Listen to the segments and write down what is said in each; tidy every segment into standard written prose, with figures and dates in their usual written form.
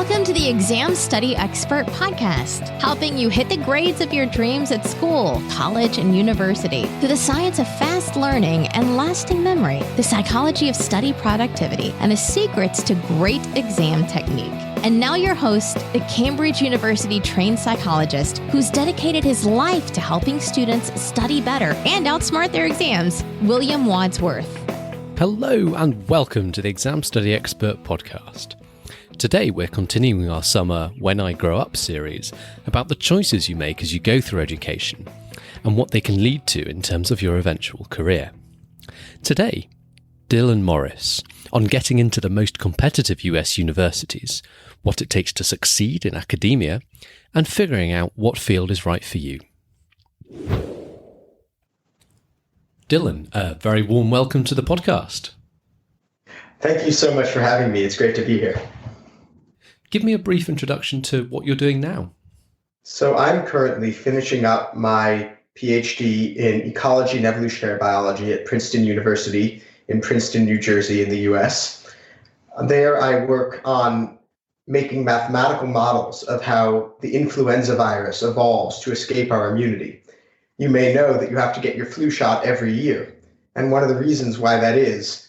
Welcome to the Exam Study Expert Podcast, helping you hit the grades of your dreams at school, college, and university through the science of fast learning and lasting memory, the psychology of study productivity, and the secrets to great exam technique. And now your host, the Cambridge University trained psychologist who's dedicated his life to helping students study better and outsmart their exams, William Wadsworth. Hello and welcome to the Exam Study Expert Podcast. Today we're continuing our summer When I Grow Up series about the choices you make as you go through education and what they can lead to in terms of your eventual career. Today, Dylan Morris on getting into the most competitive US universities, what it takes to succeed in academia, and figuring out what field is right for you. Dylan, a very warm welcome to the podcast. Thank you so much for having me. It's great to be here. Give me a brief introduction to what you're doing now. So I'm currently finishing up my PhD in ecology and evolutionary biology at Princeton University in Princeton, New Jersey in the US. There I work on making mathematical models of how the influenza virus evolves to escape our immunity. You may know that you have to get your flu shot every year. And one of the reasons why that is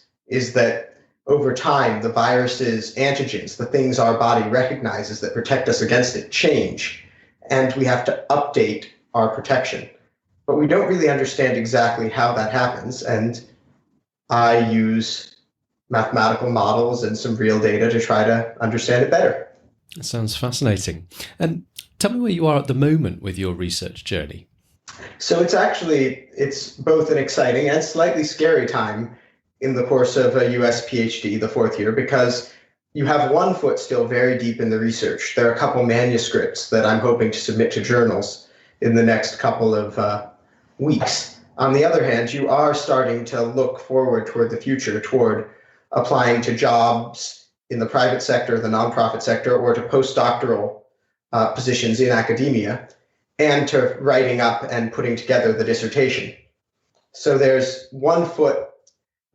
that over time, the virus's antigens, the things our body recognizes that protect us against it, change. And we have to update our protection. But we don't really understand exactly how that happens. And I use mathematical models and some real data to try to understand it better. That sounds fascinating. And tell me where you are at the moment with your research journey. So it's both an exciting and slightly scary time in the course of a US PhD, the fourth year, because you have one foot still very deep in the research. There are a couple manuscripts that I'm hoping to submit to journals in the next couple of weeks. On the other hand, you are starting to look forward toward the future, toward applying to jobs in the private sector, the nonprofit sector, or to postdoctoral positions in academia, and to writing up and putting together the dissertation. So there's one foot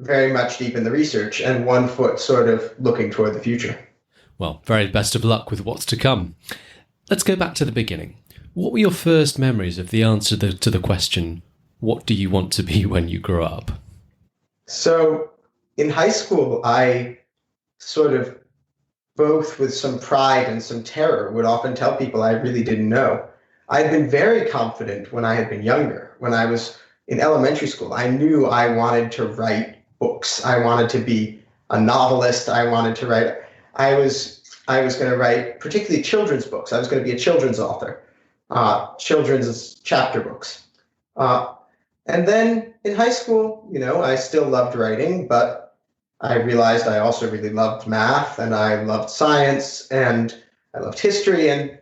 very much deep in the research and one foot sort of looking toward the future. Well, very best of luck with what's to come. Let's go back to the beginning. What were your first memories of the answer to the question, what do you want to be when you grow up? So in high school, I sort of, both with some pride and some terror, would often tell people I really didn't know. I had been very confident when I had been younger. When I was in elementary school, I knew I wanted to write books. I wanted to be a novelist. I was going to write particularly children's books. I was going to be a children's author, children's chapter books. And then in high school, I still loved writing, but I realized I also really loved math and I loved science and I loved history. And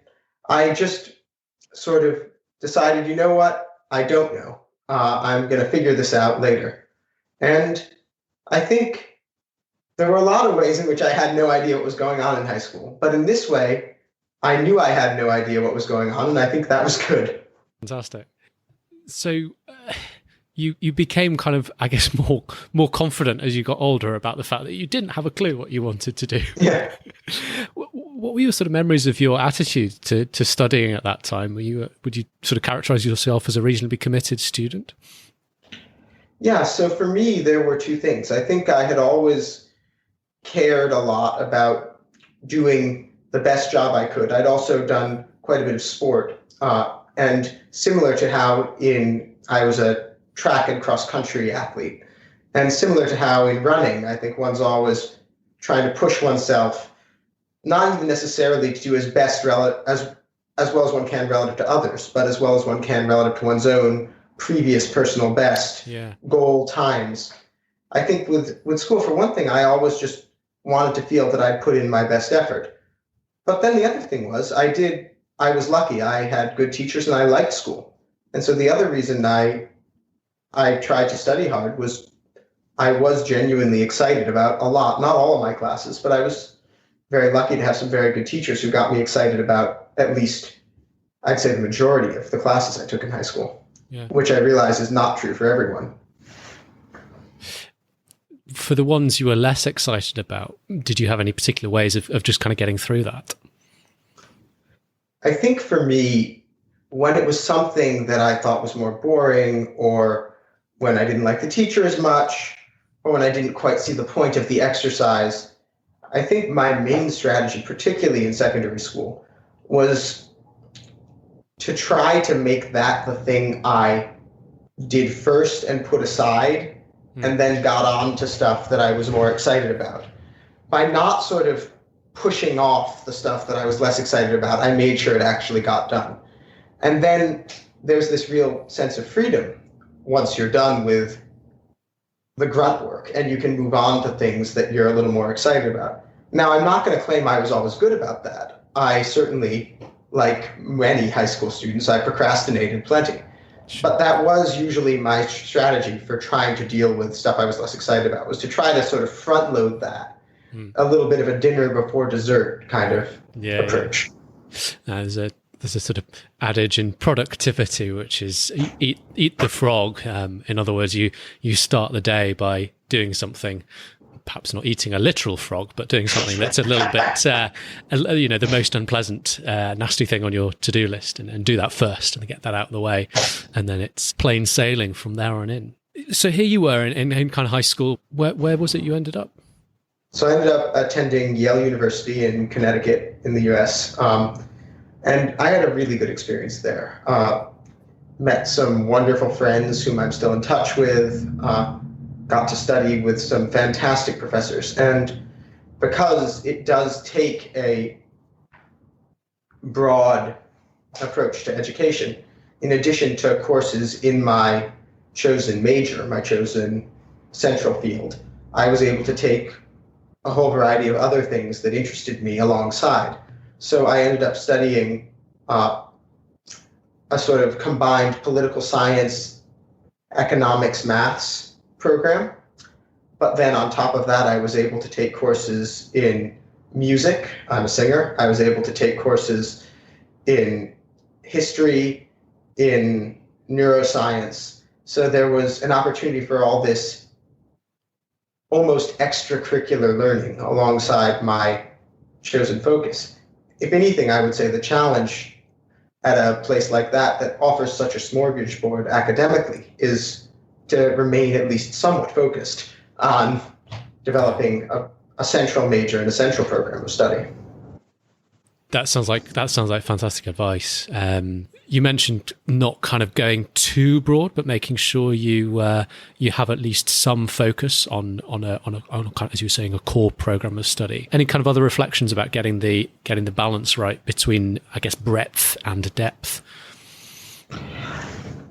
I just sort of decided, you know what? I don't know. I'm going to figure this out later. And I think there were a lot of ways in which I had no idea what was going on in high school. But in this way, I knew I had no idea what was going on, and I think that was good. Fantastic. So you became kind of, I guess, more confident as you got older about the fact that you didn't have a clue what you wanted to do. Yeah. What were your sort of memories of your attitude to studying at that time? Would you sort of characterize yourself as a reasonably committed student? Yeah, so for me, there were two things. I think I had always cared a lot about doing the best job I could. I'd also done quite a bit of sport. And similar to how I was a track and cross country athlete. And similar to how in running, I think one's always trying to push oneself, not even necessarily to do as well as one can relative to others, but as well as one can relative to one's own previous personal best goal times. I think with school, for one thing, I always just wanted to feel that I'd put in my best effort. But then the other thing was I was lucky. I had good teachers and I liked school. And so the other reason I tried to study hard was I was genuinely excited about a lot, not all of my classes, but I was very lucky to have some very good teachers who got me excited about at least, I'd say, the majority of the classes I took in high school. Yeah. Which I realize is not true for everyone. For the ones you were less excited about, did you have any particular ways of just kind of getting through that? I think for me, when it was something that I thought was more boring, or when I didn't like the teacher as much, or when I didn't quite see the point of the exercise, I think my main strategy, particularly in secondary school, was to try to make that the thing I did first and put aside, and then got on to stuff that I was more excited about. By not sort of pushing off the stuff that I was less excited about, I made sure it actually got done. And then there's this real sense of freedom once you're done with the grunt work, and you can move on to things that you're a little more excited about. Now, I'm not going to claim I was always good about that. I certainly, like many high school students, I procrastinated plenty. But that was usually my strategy for trying to deal with stuff I was less excited about, was to try to sort of front load that, a little bit of a dinner before dessert kind of approach. Yeah. There's a sort of adage in productivity, which is eat the frog. In other words, you start the day by doing something, perhaps not eating a literal frog, but doing something that's a little bit, the most unpleasant, nasty thing on your to-do list, and do that first and get that out of the way. And then it's plain sailing from there on in. So here you were in kind of high school. Where was it you ended up? So I ended up attending Yale University in Connecticut in the US. And I had a really good experience there. Met some wonderful friends whom I'm still in touch with. Got to study with some fantastic professors. And because it does take a broad approach to education, in addition to courses in my chosen major, my chosen central field, I was able to take a whole variety of other things that interested me alongside. So I ended up studying a sort of combined political science, economics, maths program. But then on top of that, I was able to take courses in music. I'm a singer. I was able to take courses in history, in neuroscience. So there was an opportunity for all this almost extracurricular learning alongside my chosen focus. If anything, I would say the challenge at a place like that offers such a smorgasbord academically is to remain at least somewhat focused on developing a central major and a central program of study. That sounds like fantastic advice. You mentioned not kind of going too broad, but making sure you have at least some focus on a kind of, as you were saying, a core program of study. Any kind of other reflections about getting the balance right between, I guess, breadth and depth?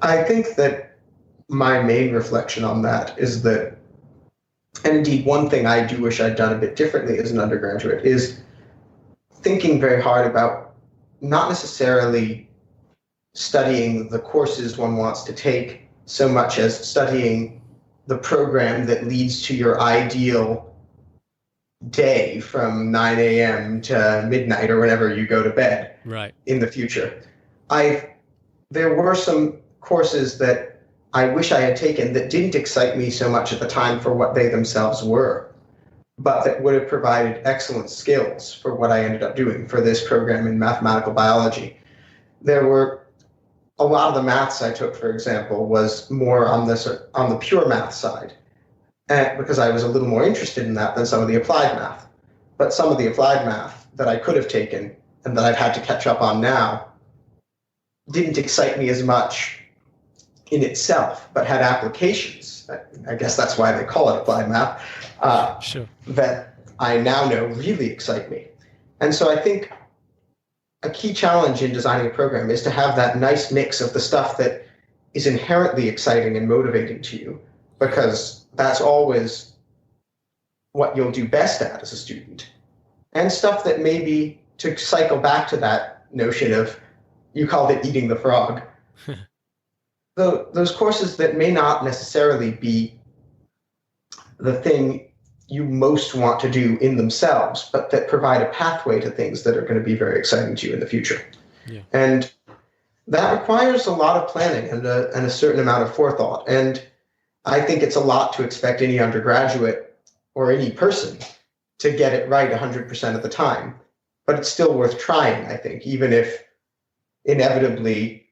I think that my main reflection on that is that, and indeed one thing I do wish I'd done a bit differently as an undergraduate, is thinking very hard about not necessarily studying the courses one wants to take so much as studying the program that leads to your ideal day from 9 a.m. to midnight or whenever you go to bed in the future. There were some courses that I wish I had taken that didn't excite me so much at the time for what they themselves were, but that would have provided excellent skills for what I ended up doing for this program in mathematical biology. There were a lot of the maths I took, for example, was more on the pure math side, because I was a little more interested in that than some of the applied math. But some of the applied math that I could have taken and that I've had to catch up on now didn't excite me as much in itself, but had applications. I guess that's why they call it applied math, that I now know really excite me. And so I think a key challenge in designing a program is to have that nice mix of the stuff that is inherently exciting and motivating to you, because that's always what you'll do best at as a student, and stuff that maybe, to cycle back to that notion of, you called it eating the frog, those courses that may not necessarily be the thing you most want to do in themselves, but that provide a pathway to things that are going to be very exciting to you in the future. Yeah. And that requires a lot of planning and a certain amount of forethought. And I think it's a lot to expect any undergraduate or any person to get it right 100% of the time. But it's still worth trying, I think, even if inevitably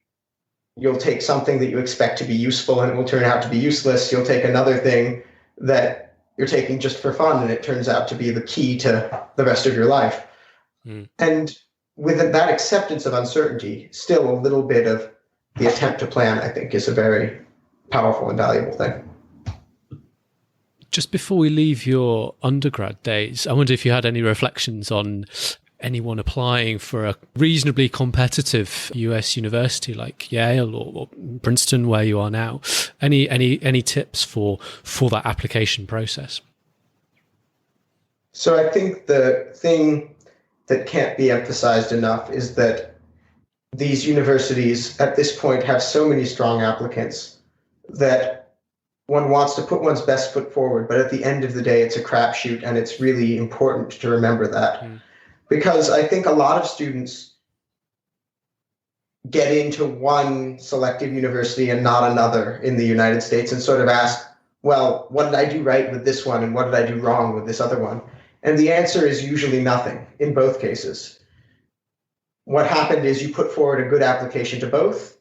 you'll take something that you expect to be useful and it will turn out to be useless. You'll take another thing that you're taking just for fun and it turns out to be the key to the rest of your life. And with that acceptance of uncertainty, still a little bit of the attempt to plan, I think, is a very powerful and valuable thing. Just before we leave your undergrad days, I wonder if you had any reflections on anyone applying for a reasonably competitive US university like Yale or Princeton, where you are now. Any tips for that application process? So I think the thing that can't be emphasized enough is that these universities at this point have so many strong applicants that one wants to put one's best foot forward, but at the end of the day, it's a crapshoot, and it's really important to remember that. Because I think a lot of students get into one selective university and not another in the United States and sort of ask, well, what did I do right with this one and what did I do wrong with this other one? And the answer is usually nothing in both cases. What happened is you put forward a good application to both.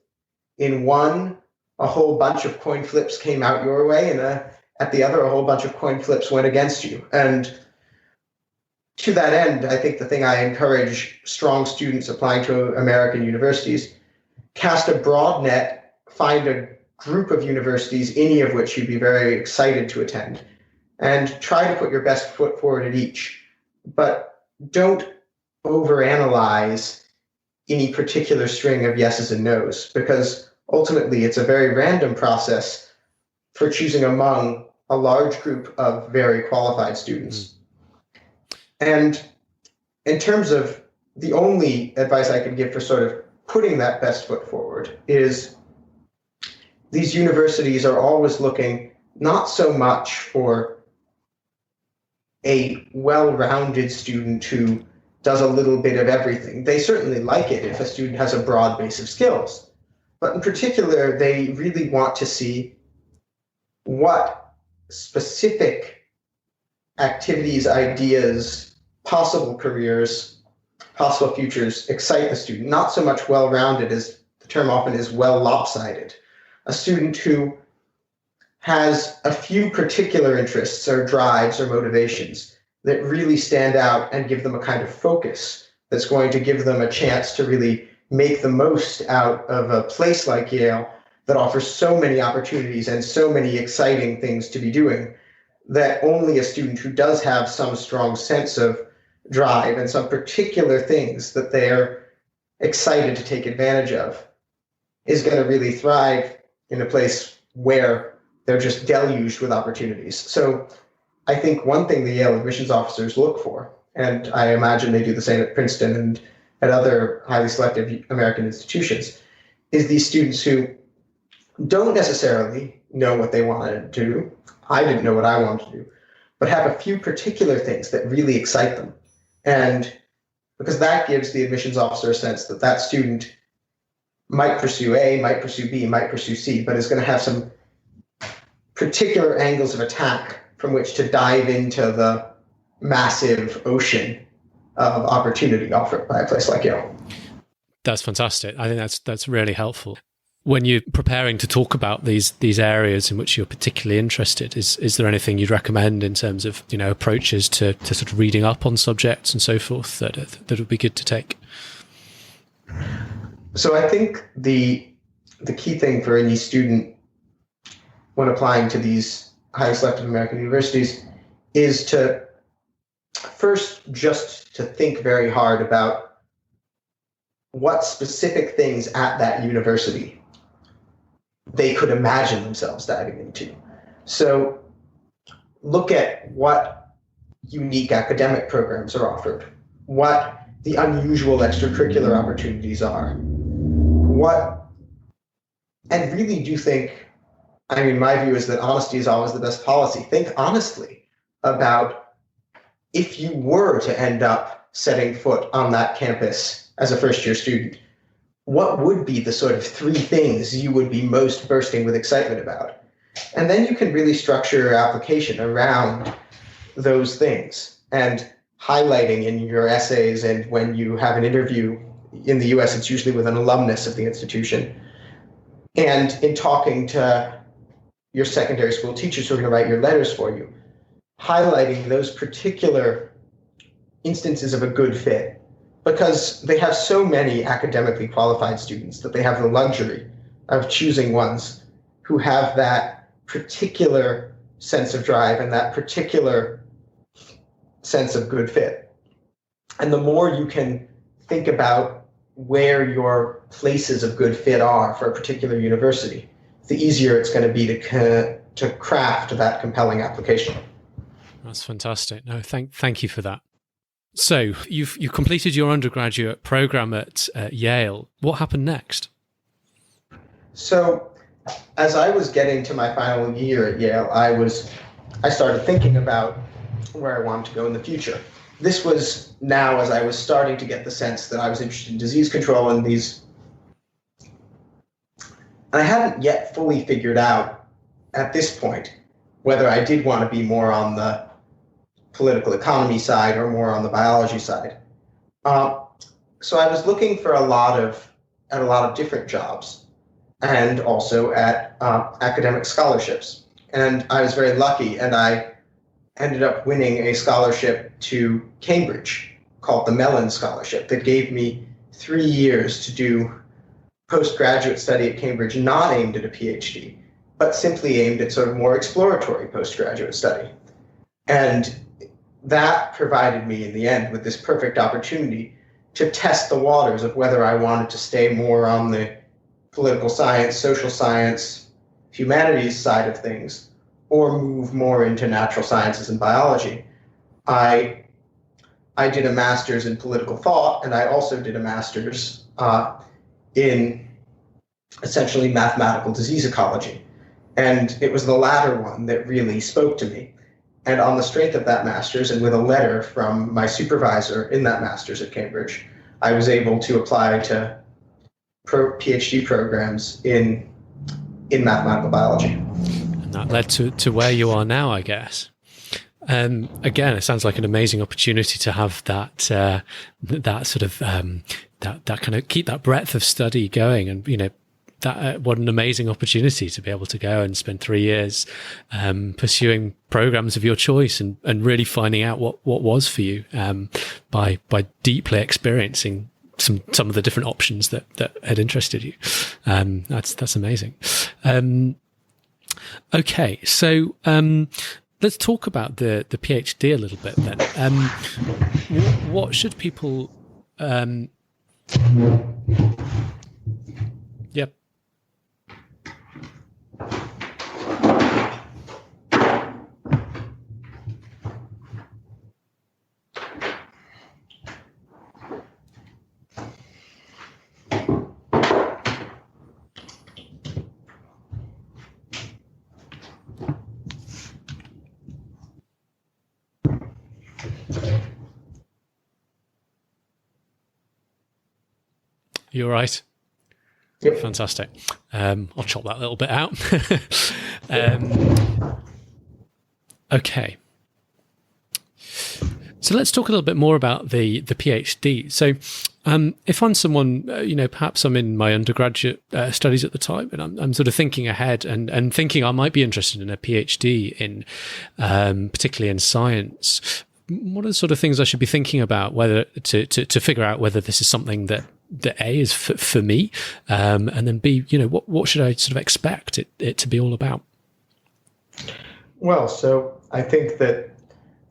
In one, a whole bunch of coin flips came out your way, and at the other, a whole bunch of coin flips went against you. And to that end, I think the thing I encourage strong students applying to American universities, cast a broad net, find a group of universities, any of which you'd be very excited to attend, and try to put your best foot forward at each. But don't overanalyze any particular string of yeses and nos, because ultimately it's a very random process for choosing among a large group of very qualified students. And in terms of the only advice I can give for sort of putting that best foot forward is these universities are always looking not so much for a well-rounded student who does a little bit of everything. They certainly like it if a student has a broad base of skills. But in particular, they really want to see what specific activities, ideas, possible careers, possible futures excite the student. Not so much well-rounded as the term often is, well lopsided. A student who has a few particular interests or drives or motivations that really stand out and give them a kind of focus that's going to give them a chance to really make the most out of a place like Yale that offers so many opportunities and so many exciting things to be doing, that only a student who does have some strong sense of drive and some particular things that they're excited to take advantage of is going to really thrive in a place where they're just deluged with opportunities. So I think one thing the Yale admissions officers look for, and I imagine they do the same at Princeton and at other highly selective American institutions, is these students who don't necessarily know what they want to do. I didn't know what I wanted to do, but have a few particular things that really excite them. And because that gives the admissions officer a sense that that student might pursue A, might pursue B, might pursue C, but is going to have some particular angles of attack from which to dive into the massive ocean of opportunity offered by a place like Yale. That's fantastic. I think that's really helpful. When you're preparing to talk about these areas in which you're particularly interested, is there anything you'd recommend in terms of approaches to sort of reading up on subjects and so forth that would be good to take? So I think the key thing for any student when applying to these highly selective American universities is to first just to think very hard about what specific things at that university they could imagine themselves diving into. So look at what unique academic programs are offered, what the unusual extracurricular opportunities are, and really do think, my view is that honesty is always the best policy. Think honestly about if you were to end up setting foot on that campus as a first-year student, what would be the sort of 3 things you would be most bursting with excitement about? And then you can really structure your application around those things and highlighting in your essays and when you have an interview in the US, it's usually with an alumnus of the institution. And in talking to your secondary school teachers who are going to write your letters for you, highlighting those particular instances of a good fit, because they have so many academically qualified students that they have the luxury of choosing ones who have that particular sense of drive and that particular sense of good fit. And the more you can think about where your places of good fit are for a particular university, the easier it's going to be to craft that compelling application. That's fantastic. No, thank you for that. So you've completed your undergraduate program at Yale. What happened next? So as I was getting to my final year at Yale, I started thinking about where I wanted to go in the future. This was now as I was starting to get the sense that I was interested in disease control and I hadn't yet fully figured out at this point whether I did want to be more on the political economy side or more on the biology side. So I was looking for at a lot of different jobs and also at academic scholarships. And I was very lucky, and I ended up winning a scholarship to Cambridge called the Mellon Scholarship that gave me 3 years to do postgraduate study at Cambridge, not aimed at a PhD, but simply aimed at sort of more exploratory postgraduate study. And that provided me in the end with this perfect opportunity to test the waters of whether I wanted to stay more on the political science, social science, humanities side of things, or move more into natural sciences and biology. I did a master's in political thought, and I also did a master's in essentially mathematical disease ecology. And it was the latter one that really spoke to me. And on the strength of that master's, and with a letter from my supervisor in that master's at Cambridge, I was able to apply to PhD programs in mathematical biology. And that led to where you are now, I guess. Again, it sounds like an amazing opportunity to have that that sort of that kind of keep that breadth of study going, and that what an amazing opportunity to be able to go and spend 3 years pursuing programs of your choice and really finding out what was for you by deeply experiencing some of the different options that had interested you. That's amazing. Okay, so let's talk about the PhD a little bit then. What should people? Yep. You all right? Yep. Fantastic. I'll chop that little bit out. Okay. So let's talk a little bit more about the PhD. So if I'm someone, perhaps I'm in my undergraduate studies at the time, and I'm sort of thinking ahead and thinking I might be interested in a PhD in particularly in science. What are the sort of things I should be thinking about whether to figure out whether this is something that A is for me, and then B, what should I sort of expect it to be all about? Well, so I think that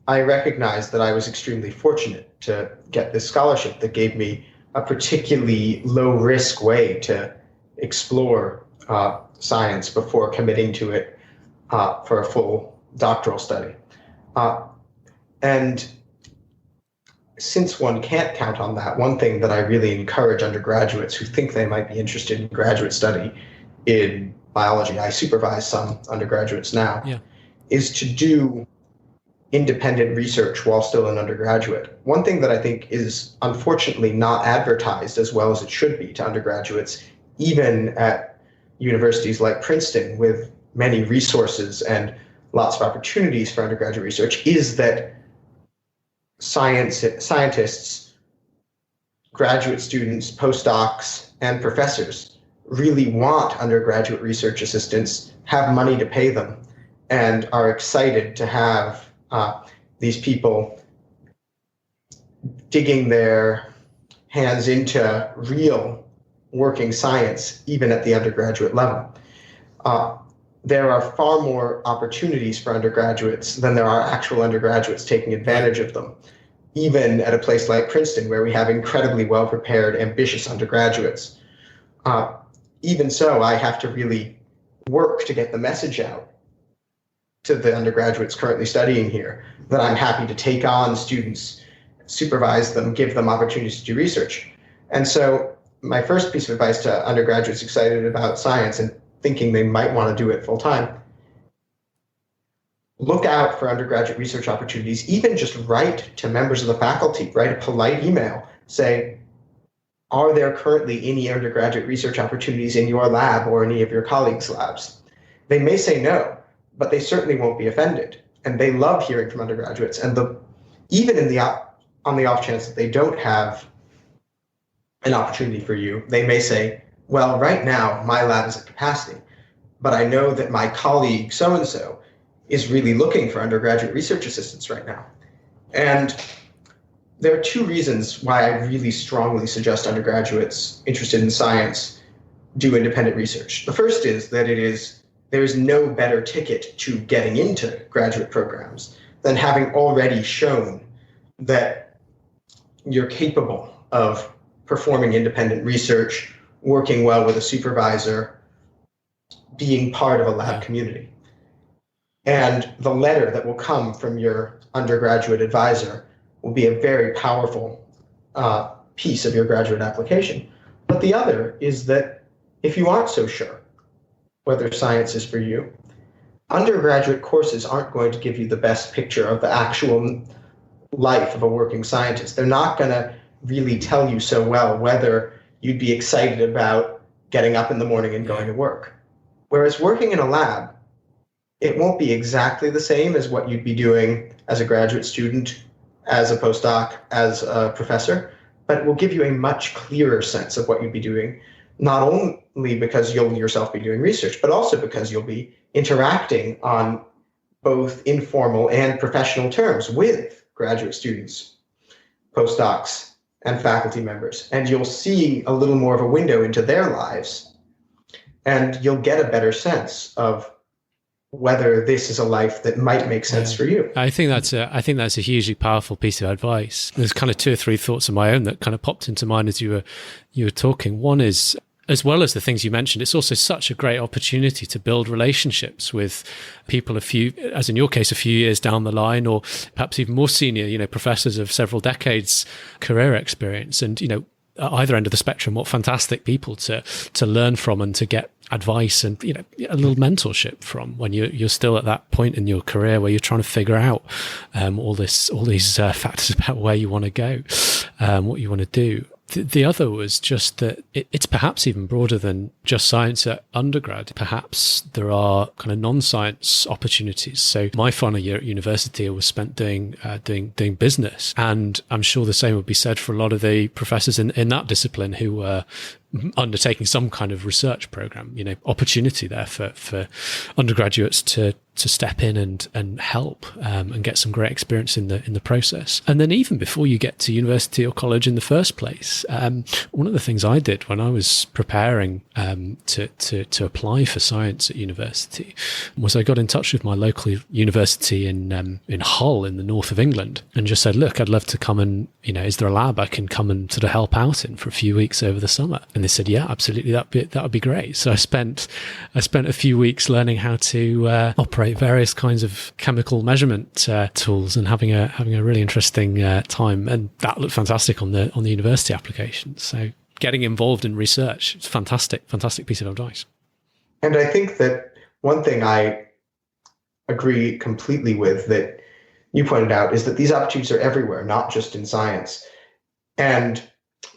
I recognize that I was extremely fortunate to get this scholarship that gave me a particularly low-risk way to explore science before committing to it for a full doctoral study. And since one can't count on that, one thing that I really encourage undergraduates who think they might be interested in graduate study in biology, I supervise some undergraduates now, is to do independent research while still an undergraduate. One thing that I think is unfortunately not advertised as well as it should be to undergraduates, even at universities like Princeton with many resources and lots of opportunities for undergraduate research, is that scientists graduate students, postdocs, and professors really want undergraduate research assistants, have money to pay them, and are excited to have these people digging their hands into real working science, even at the undergraduate level. There are far more opportunities for undergraduates than there are actual undergraduates taking advantage of them, even at a place like Princeton, where we have incredibly well-prepared, ambitious undergraduates. Even so, I have to really work to get the message out to the undergraduates currently studying here that I'm happy to take on students, supervise them, give them opportunities to do research. And so my first piece of advice to undergraduates excited about science and thinking they might want to do it full time: look out for undergraduate research opportunities. Even just write to members of the faculty, write a polite email, say, are there currently any undergraduate research opportunities in your lab or any of your colleagues' labs? They may say no, but they certainly won't be offended. And they love hearing from undergraduates. And even on the off chance that they don't have an opportunity for you, they may say, well, right now my lab is at capacity, but I know that my colleague so-and-so is really looking for undergraduate research assistants right now. And there are two reasons why I really strongly suggest undergraduates interested in science do independent research. The first is that there is no better ticket to getting into graduate programs than having already shown that you're capable of performing independent research, working well with a supervisor, being part of a lab community. And the letter that will come from your undergraduate advisor will be a very powerful piece of your graduate application. But the other is that if you aren't so sure whether science is for you, undergraduate courses aren't going to give you the best picture of the actual life of a working scientist. They're not going to really tell you so well whether you'd be excited about getting up in the morning and going to work. Whereas working in a lab, it won't be exactly the same as what you'd be doing as a graduate student, as a postdoc, as a professor, but it will give you a much clearer sense of what you'd be doing, not only because you'll yourself be doing research, but also because you'll be interacting on both informal and professional terms with graduate students, postdocs, and faculty members. And you'll see a little more of a window into their lives, and you'll get a better sense of whether this is a life that might make sense for you. I think that's a hugely powerful piece of advice. There's kind of two or three thoughts of my own that kind of popped into mind as you were talking. One is, as well as the things you mentioned, it's also such a great opportunity to build relationships with people as in your case, a few years down the line, or perhaps even more senior, professors of several decades career experience. And, at either end of the spectrum, what fantastic people to learn from and to get advice and, a little mentorship from when you're still at that point in your career where you're trying to figure out all these factors about where you want to go, what you want to do. The other was just that it's perhaps even broader than just science at undergrad. Perhaps there are kind of non-science opportunities. So my final year at university was spent doing business, and I'm sure the same would be said for a lot of the professors in that discipline who were undertaking some kind of research program. Opportunity there for undergraduates to step in and help and get some great experience in the process. And then even before you get to university or college in the first place, one of the things I did when I was preparing to apply for science at university was I got in touch with my local university in Hull in the north of England and just said, look, I'd love to come and, is there a lab I can come and sort of help out in for a few weeks over the summer? And they said, yeah, absolutely, that would be great. So I spent a few weeks learning how to operate various kinds of chemical measurement tools and having a really interesting time, and that looked fantastic on the university application. So getting involved in research, it's fantastic piece of advice. And I think that one thing I agree completely with that you pointed out is that these opportunities are everywhere, not just in science, and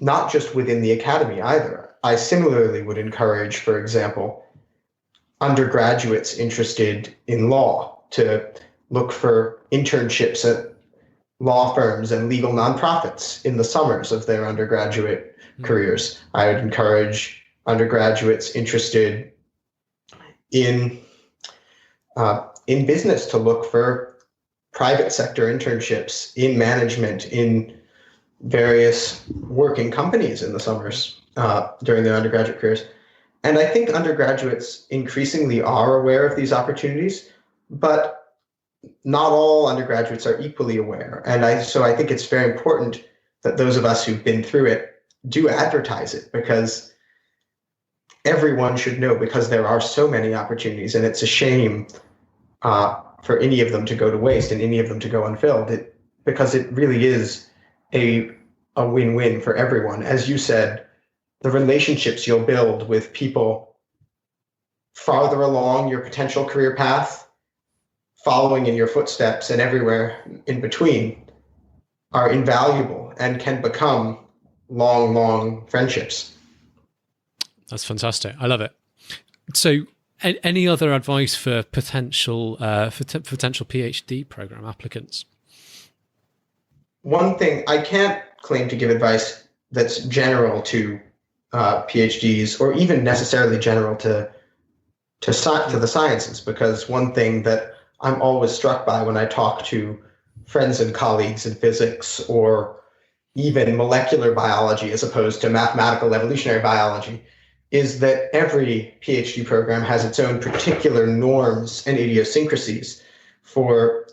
not just within the academy either. I similarly would encourage, for example, undergraduates interested in law to look for internships at law firms and legal nonprofits in the summers of their undergraduate careers. I would encourage undergraduates interested in business to look for private sector internships in management in various working companies in the summers during their undergraduate careers. And I think undergraduates increasingly are aware of these opportunities, but not all undergraduates are equally aware. And so I think it's very important that those of us who've been through it do advertise it, because everyone should know, because there are so many opportunities, and it's a shame for any of them to go to waste and any of them to go unfilled, because it really is a win-win for everyone. As you said, the relationships you'll build with people farther along your potential career path, following in your footsteps, and everywhere in between are invaluable and can become long, long friendships. That's fantastic. I love it. So any other advice for potential PhD program applicants? One thing, I can't claim to give advice that's general to PhDs, or even necessarily general to the sciences, because one thing that I'm always struck by when I talk to friends and colleagues in physics, or even molecular biology as opposed to mathematical evolutionary biology, is that every PhD program has its own particular norms and idiosyncrasies for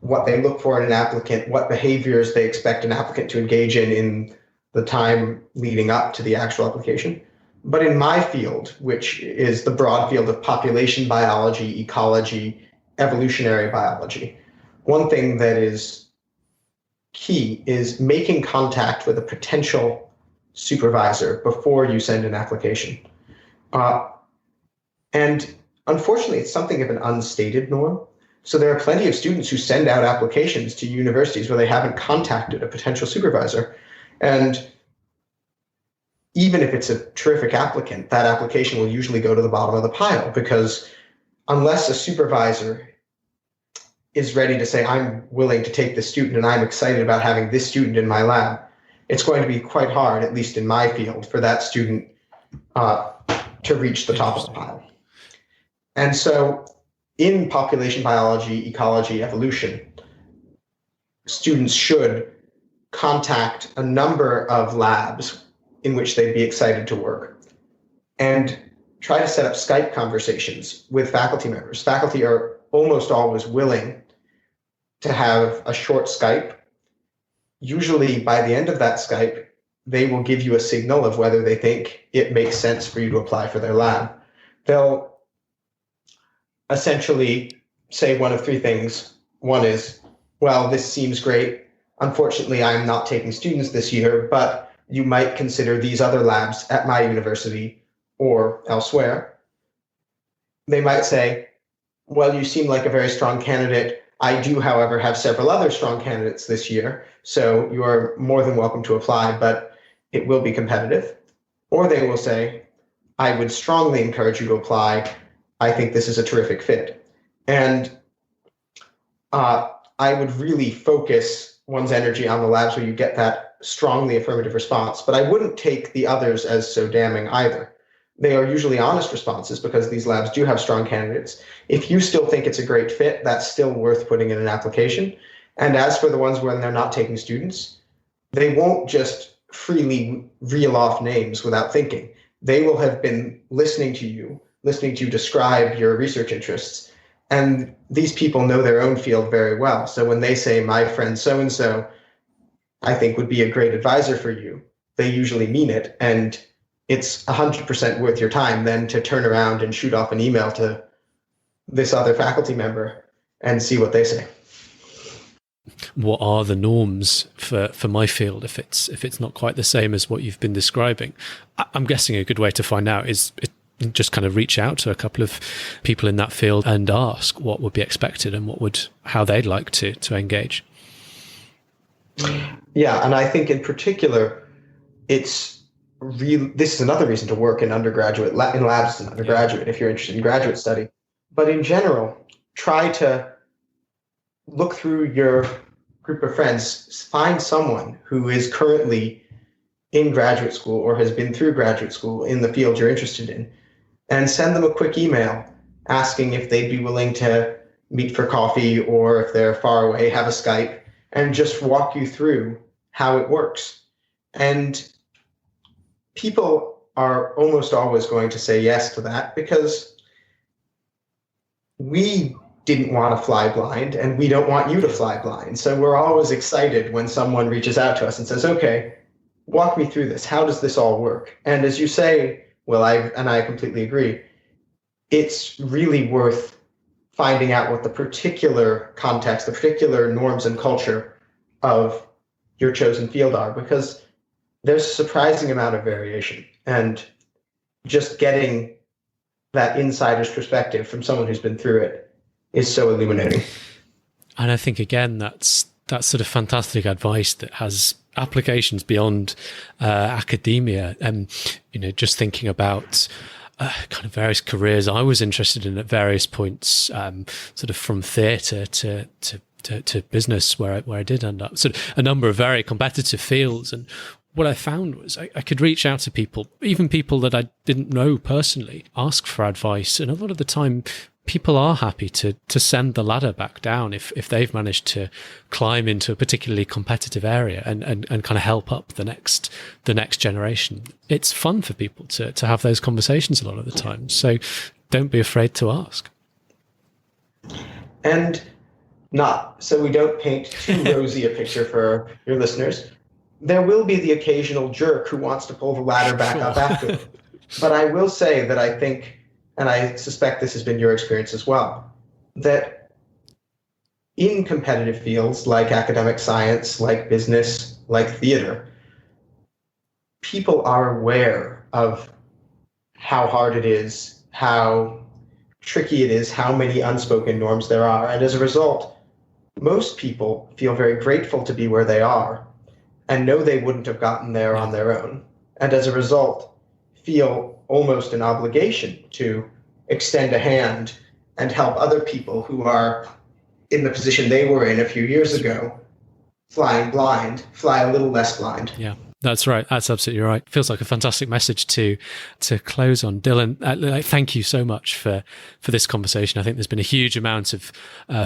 what they look for in an applicant, what behaviors they expect an applicant to engage in the time leading up to the actual application. But in my field, which is the broad field of population biology, ecology, evolutionary biology, one thing that is key is making contact with a potential supervisor before you send an application. And unfortunately, it's something of an unstated norm. So there are plenty of students who send out applications to universities where they haven't contacted a potential supervisor. And even if it's a terrific applicant, that application will usually go to the bottom of the pile, because unless a supervisor is ready to say, I'm willing to take this student and I'm excited about having this student in my lab, it's going to be quite hard, at least in my field, for that student to reach the top of the pile. And so in population biology, ecology, evolution, students should contact a number of labs in which they'd be excited to work, and try to set up Skype conversations with faculty members. Faculty are almost always willing to have a short Skype. Usually by the end of that Skype, they will give you a signal of whether they think it makes sense for you to apply for their lab. They'll essentially say one of three things. One is, well, this seems great. Unfortunately, I'm not taking students this year, but you might consider these other labs at my university or elsewhere. They might say, well, you seem like a very strong candidate. I do, however, have several other strong candidates this year, so you are more than welcome to apply, but it will be competitive. Or they will say, I would strongly encourage you to apply. I think this is a terrific fit. And I would really focus one's energy on the labs where you get that strongly affirmative response, but I wouldn't take the others as so damning either. They are usually honest responses because these labs do have strong candidates. If you still think it's a great fit, that's still worth putting in an application. And as for the ones where they're not taking students, they won't just freely reel off names without thinking. They will have been listening to you describe your research interests. And these people know their own field very well. So when they say, my friend so-and-so, I think would be a great advisor for you, they usually mean it. And it's 100% worth your time then to turn around and shoot off an email to this other faculty member and see what they say. What are the norms for my field if it's not quite the same as what you've been describing? I'm guessing a good way to find out is just kind of reach out to a couple of people in that field and ask what would be expected and how they'd like to engage. Yeah, and I think in particular, this is another reason to work in labs as an undergraduate if you're interested in graduate study. But in general, try to look through your group of friends, find someone who is currently in graduate school or has been through graduate school in the field you're interested in, and send them a quick email asking if they'd be willing to meet for coffee, or if they're far away, have a Skype, and just walk you through how it works. And people are almost always going to say yes to that, because we didn't want to fly blind and we don't want you to fly blind. So we're always excited when someone reaches out to us and says, okay, walk me through this. How does this all work? And as you say, Will, I completely agree, it's really worth finding out what the particular context, the particular norms and culture of your chosen field are, because there's a surprising amount of variation. And just getting that insider's perspective from someone who's been through it is so illuminating. And I think, again, that's sort of fantastic advice that has applications beyond academia. And, just thinking about kind of various careers I was interested in at various points, sort of from theatre to business, where I did end up. So a number of very competitive fields. And what I found was I could reach out to people, even people that I didn't know personally, ask for advice. And a lot of the time, people are happy to send the ladder back down if they've managed to climb into a particularly competitive area and kind of help up the next generation. It's fun for people to have those conversations a lot of the time. So don't be afraid to ask. And not so we don't paint too rosy a picture for your listeners, there will be the occasional jerk who wants to pull the ladder back up after. But I will say that I think, and I suspect this has been your experience as well, that in competitive fields like academic science, like business, like theater, people are aware of how hard it is, how tricky it is, how many unspoken norms there are. And as a result, most people feel very grateful to be where they are and know they wouldn't have gotten there on their own. And as a result, feel almost an obligation to extend a hand and help other people who are in the position they were in a few years ago, flying blind, fly a little less blind. Yeah. That's right. That's absolutely right. Feels like a fantastic message to close on. Dylan, thank you so much for this conversation. I think there's been a huge amount of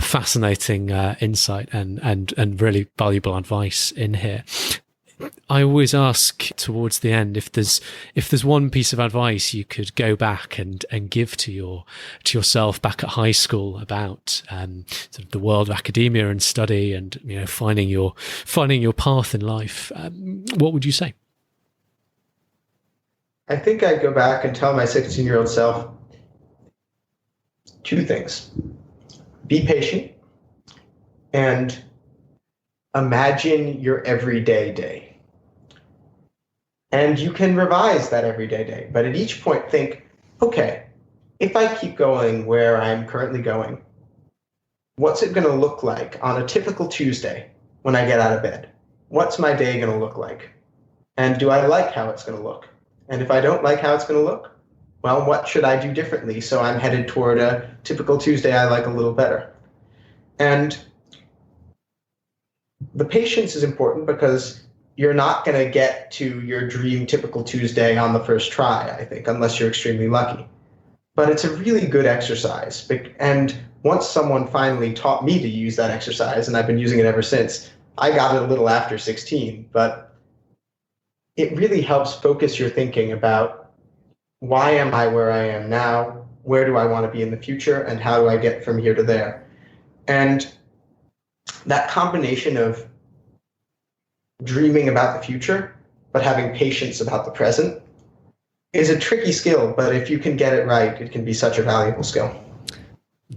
fascinating insight and really valuable advice in here. I always ask towards the end if there's one piece of advice you could go back and give to yourself back at high school about sort of the world of academia and study and finding your path in life. What would you say? I think I'd go back and tell my 16-year-old self two things: be patient and imagine your everyday day. And you can revise that everyday day. But at each point, think, okay, if I keep going where I'm currently going, what's it going to look like on a typical Tuesday when I get out of bed? What's my day going to look like? And do I like how it's going to look? And if I don't like how it's going to look, well, what should I do differently so I'm headed toward a typical Tuesday I like a little better? And the patience is important because you're not going to get to your dream typical Tuesday on the first try, I think, unless you're extremely lucky. But it's a really good exercise. And once someone finally taught me to use that exercise, and I've been using it ever since, I got it a little after 16, but it really helps focus your thinking about why am I where I am now? Where do I want to be in the future? And how do I get from here to there? And that combination of dreaming about the future, but having patience about the present is a tricky skill, but if you can get it right, it can be such a valuable skill.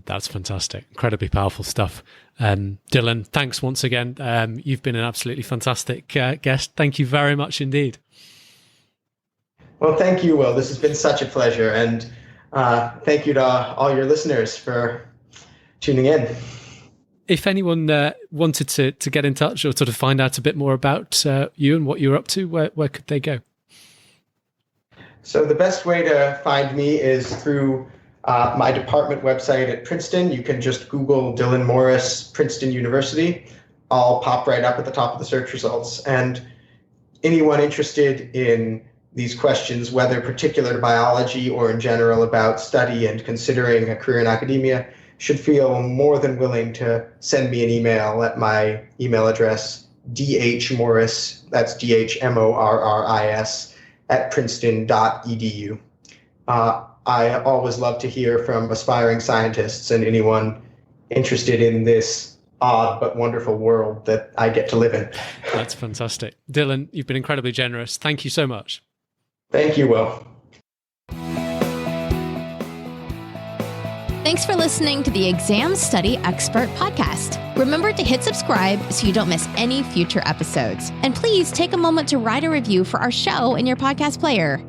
That's fantastic. Incredibly powerful stuff. Dylan, thanks once again. You've been an absolutely fantastic guest. Thank you very much indeed. Well, thank you, Will. This has been such a pleasure. And thank you to all your listeners for tuning in. If anyone wanted to get in touch or sort of find out a bit more about you and what you're up to, where could they go? So the best way to find me is through my department website at Princeton. You can just Google Dylan Morris, Princeton University. all pop right up at the top of the search results. And anyone interested in these questions, whether particular to biology or in general about study and considering a career in academia, should feel more than willing to send me an email at my email address, dhmorris, that's dhmorris, at princeton.edu. I always love to hear from aspiring scientists and anyone interested in this odd but wonderful world that I get to live in. That's fantastic. Dylan, you've been incredibly generous. Thank you so much. Thank you, Will. Thanks for listening to the Exam Study Expert Podcast. Remember to hit subscribe so you don't miss any future episodes. And please take a moment to write a review for our show in your podcast player.